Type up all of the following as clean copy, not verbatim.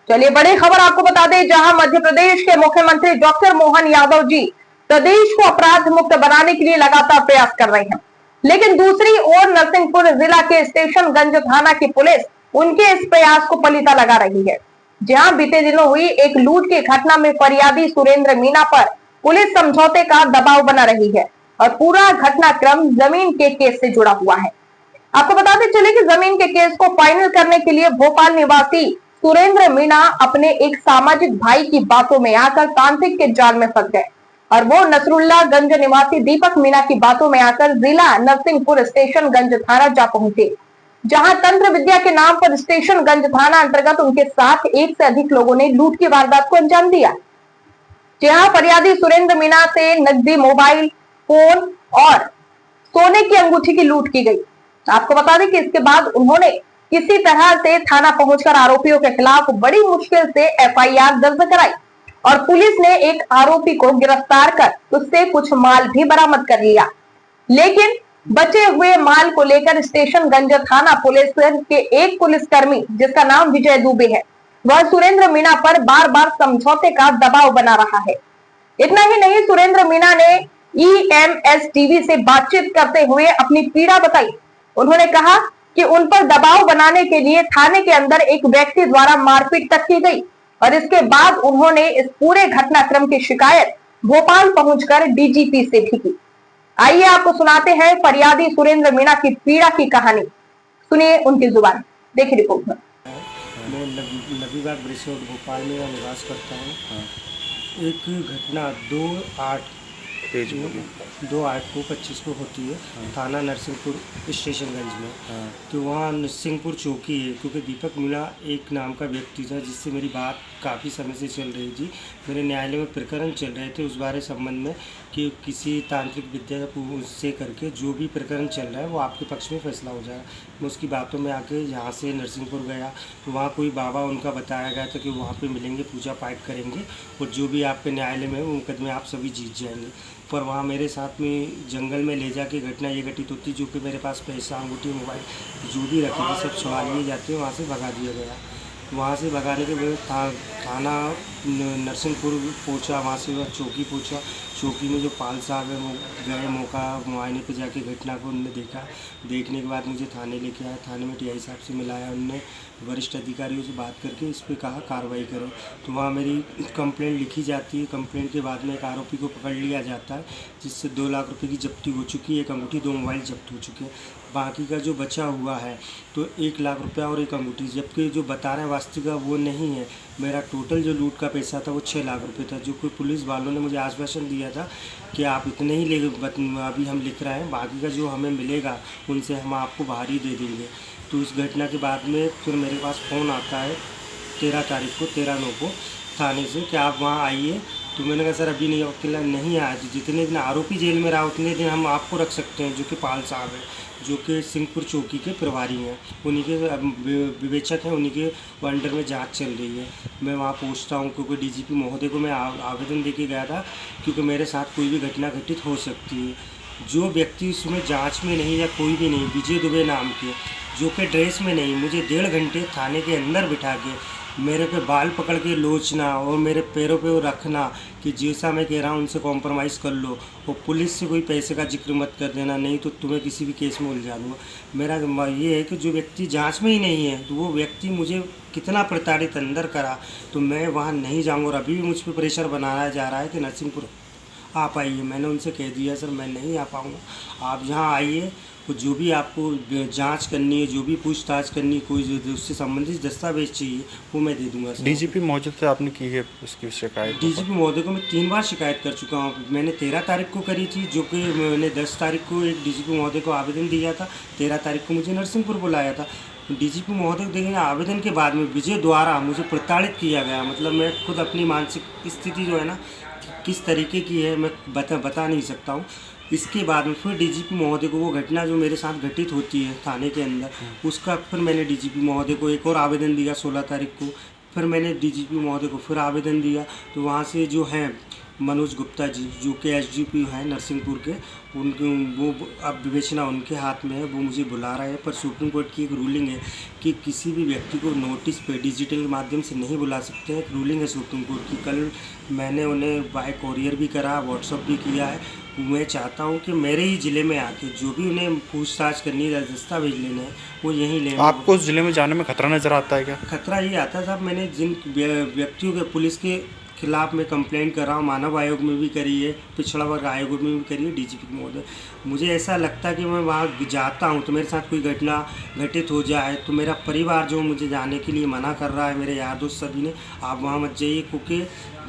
चलिए बड़ी खबर आपको बता दें, जहां मध्य प्रदेश के मुख्यमंत्री डॉक्टर मोहन यादव जी प्रदेश को अपराध मुक्त बनाने के लिए लगातार प्रयास कर रहे हैं, लेकिन दूसरी ओर नरसिंहपुर जिला के स्टेशनगंज थाना की पुलिस उनके इस प्रयास को पलीता लगा रही है। जहां बीते दिनों हुई एक लूट की घटना में फरियादी सुरेंद्र मीणा पर पुलिस समझौते का दबाव बना रही है और पूरा घटनाक्रम जमीन के केस से जुड़ा हुआ है। आपको बताते चले कि जमीन के केस को फाइनल करने के लिए भोपाल निवासी सुरेंद्र मीणा अपने एक सामाजिक भाई की बातों में आकर तांत्रिक के जाल में फंस गए और वो नसरुल्लागंज निवासी दीपक मीणा की बातों में आकर जिला नरसिंहपुर स्टेशनगंज थाना जा पहुंचे, जहां तंत्र विद्या के नाम पर स्टेशनगंज थाना अंतर्गत उनके साथ एक से अधिक लोगों ने लूट की वारदात को अंजाम दिया। जहां फरियादी सुरेंद्र मीणा से नकदी, मोबाइल फोन और सोने की अंगूठी की लूट की गई। आपको बता दें कि इसके बाद उन्होंने किसी तरह से थाना पहुंचकर आरोपियों के खिलाफ बड़ी मुश्किल से एफआईआर दर्ज कराई और पुलिस ने एक आरोपी को गिरफ्तार कर उससे कुछ माल भी बरामद कर लिया। लेकिन बचे हुए माल को लेकर स्टेशनगंज थाना पुलिस के एक पुलिसकर्मी, जिसका नाम विजय दुबे है, वह सुरेंद्र मीणा पर बार बार समझौते का दबाव बना रहा है। इतना ही नहीं, सुरेंद्र मीणा ने EMS टीवी से बातचीत करते हुए अपनी पीड़ा बताई। उन्होंने कहा कि उन पर दबाव बनाने के लिए थाने के अंदर एक व्यक्ति द्वारा मारपीट तक की गई और इसके बाद उन्होंने इस पूरे घटनाक्रम की शिकायत भोपाल पहुंचकर डीजीपी से भी की। आइए आपको सुनाते हैं फरियादी सुरेंद्र मीणा की पीड़ा की कहानी, सुनिए उनकी जुबान। देखिए रिपोर्ट में। मैं नबीबाग ब्रिज रोड भोपाल में निवास करता हूँ। एक घटना 2/8 को 25 को होती है। थाना नरसिंहपुर स्टेशनगंज में। तो वहाँ नरसिंहपुर चौकी है, क्योंकि दीपक मीणा एक नाम का व्यक्ति था जिससे मेरी बात काफ़ी समय से चल रही थी। मेरे न्यायालय में प्रकरण चल रहे थे उस बारे संबंध में कि किसी तांत्रिक विद्या उससे करके जो भी प्रकरण चल रहा है वो आपके पक्ष में फैसला हो जाएगा। मैं उसकी बातों में आके यहाँ से नरसिंहपुर गया तो वहाँ कोई बाबा उनका बताया गया था कि वहाँ पे मिलेंगे, पूजा पाठ करेंगे और जो भी आपके न्यायालय में वो मुकदमे आप सभी जीत जाएंगे। पर वहाँ मेरे साथ में जंगल में ले जाके घटना ये घटित होती, जो कि मेरे पास पैसा, अंगूठी, मोबाइल जो भी रखी थी सब छुड़ा लिए जाते, वहाँ से भगा दिया गया। वहाँ से भगाने के बाद थाना नरसिंहपुर पहुँचा, वहाँ से वह चौकी पहुँचा। चौकी में जो पाल साहब है वो गए मौका मुआयने पे जाके घटना को उन्होंने देखा। देखने के बाद मुझे थाने लेके आया। थाने में टीआई साहब से मिलाया, उनने वरिष्ठ अधिकारियों से बात करके इस पर कहा कार्रवाई करो। तो वहाँ मेरी कंप्लेंट लिखी जाती है। कंप्लेंट के बाद में एक आरोपी को पकड़ लिया जाता है, जिससे 2 लाख रुपए की जब्ती हो चुकी है। एक अंगूठी, 2 मोबाइल जब्त हो चुके हैं। बाकी का जो बचा हुआ है तो 1 लाख रुपया और एक अंगूठी, जबकि जो बता रहे हैं वास्तविक वो नहीं है। मेरा टोटल जो लूट का पैसा था वो 6 लाख रुपए था, जो कि पुलिस वालों ने मुझे आश्वासन दिया था कि आप इतने ही ले, अभी हम लिख रहे हैं, बाकी का जो हमें मिलेगा उनसे हम आपको बाहर ही दे देंगे। तो इस घटना के बाद में फिर मेरे पास फ़ोन आता है 13 तारीख को, 13/9 को थाने से कि आप वहाँ आइए। तो मैंने कहा सर अभी नहीं, अकेला नहीं आया। जितने दिन आरोपी जेल में रहा उतने दिन हम आपको रख सकते हैं, जो कि पाल साहब है, जो कि सिंहपुर चौकी के प्रभारी हैं, उन्हीं के विवेचक हैं, उन्हीं के अंडर में जांच चल रही है। मैं वहाँ पहुँचता हूँ क्योंकि डीजीपी महोदय को मैं आवेदन दे के गया था, क्योंकि मेरे साथ कोई भी घटना घटित हो सकती है। जो व्यक्ति उसमें जाँच में नहीं या कोई भी नहीं, विजय दुबे नाम के, जो कि ड्रेस में नहीं, मुझे 1.5 घंटे थाने के अंदर बिठा के मेरे पे बाल पकड़ के लोचना और मेरे पैरों पे वो रखना कि जैसा मैं कह रहा हूँ उनसे कॉम्प्रोमाइज़ कर लो और पुलिस से कोई पैसे का जिक्र मत कर देना, नहीं तो तुम्हें किसी भी केस में उलझा दूँगा। मेरा ये है कि जो व्यक्ति जांच में ही नहीं है तो वो व्यक्ति मुझे कितना प्रताड़ित अंदर करा, तो मैं वहाँ नहीं जाऊँगा। और अभी भी मुझ पर प्रेशर बनाया जा रहा है कि नरसिंहपुर आप आइए। मैंने उनसे कह दिया सर मैं नहीं आ पाऊँगा, आप यहाँ आइए, तो जो भी आपको जांच करनी है, जो भी पूछताछ करनी है, कोई जो उससे संबंधित दस्तावेज चाहिए वो मैं दे दूंगा सर। डीजीपी महोदय से आपने की है उसकी शिकायत? डीजीपी महोदय को मैं 3 बार शिकायत कर चुका हूँ। मैंने 13 तारीख को करी थी, जो कि मैंने 10 तारीख को एक डीजीपी महोदय को आवेदन दिया था। 13 तारीख को मुझे नरसिंहपुर बुलाया था। डीजीपी महोदय को देखेंगे आवेदन के बाद में विजय द्वारा मुझे प्रताड़ित किया गया। मतलब मैं खुद अपनी मानसिक स्थिति जो है ना किस तरीके की है मैं बता नहीं सकता हूँ। इसके बाद में फिर डीजीपी महोदय को वो घटना जो मेरे साथ घटित होती है थाने के अंदर, उसका फिर मैंने डीजीपी महोदय को एक और आवेदन दिया 16 तारीख को। फिर मैंने डीजीपी महोदय को फिर आवेदन दिया। तो वहाँ से जो है मनोज गुप्ता जी, जो कि एसडीपीओ हैं नरसिंहपुर के, उनके वो अब विवेचना उनके हाथ में है। वो मुझे बुला रहे हैं, पर सुप्रीम कोर्ट की एक रूलिंग है कि किसी भी व्यक्ति को नोटिस पे डिजिटल माध्यम से नहीं बुला सकते हैं। एक रूलिंग है सुप्रीम कोर्ट की। कल मैंने उन्हें बाय कोरियर भी करा, व्हाट्सअप भी किया है। मैं चाहता हूं कि मेरे ही ज़िले में आके जो भी उन्हें पूछताछ करनी है, दस्तावेज लेने हैं, वो यहीं लें। आपको उस जिले में जाने में खतरा नज़र आता है क्या? खतरा ये आता था, मैंने जिन व्यक्तियों के पुलिस के खिलाफ मैं कंप्लेंट कर रहा हूँ, मानव आयोग में भी करी है, पिछड़ा वर्ग आयोग में भी करी है, डीजीपी महोदय, मुझे ऐसा लगता है कि मैं वहाँ जाता हूँ तो मेरे साथ कोई घटना घटित हो जाए तो मेरा परिवार जो मुझे जाने के लिए मना कर रहा है, मेरे यार दोस्त सभी ने, आप वहाँ मत जाइए, क्योंकि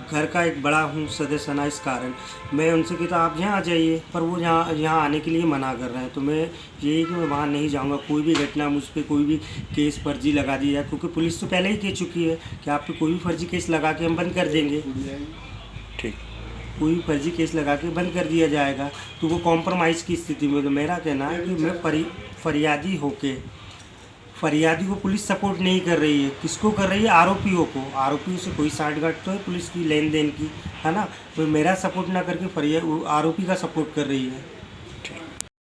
घर का एक बड़ा हूँ सदस्य ना, इस कारण मैं उनसे कहता आप यहाँ आ जाइए, पर वो यहाँ आने के लिए मना कर रहे हैं। तो मैं यही कि मैं वहाँ नहीं जाऊँगा। कोई भी घटना मुझ पर, कोई भी केस फर्जी लगा दिया जाए, क्योंकि पुलिस तो पहले ही कह चुकी है कि आप पे कोई भी फर्जी केस लगा के हम बंद कर देंगे। ठीक, कोई भी फर्जी केस लगा के बंद कर दिया जाएगा, तो वो कॉम्प्रोमाइज़ की स्थिति में। तो मेरा कहना है कि मैं फरियादी होके, फरियादी को पुलिस सपोर्ट नहीं कर रही है। किसको कर रही है? आरोपियों को। आरोपियों से कोई साठगांठ तो है पुलिस की लेन देन की, है ना। तो मेरा सपोर्ट ना करके आरोपी का सपोर्ट कर रही है।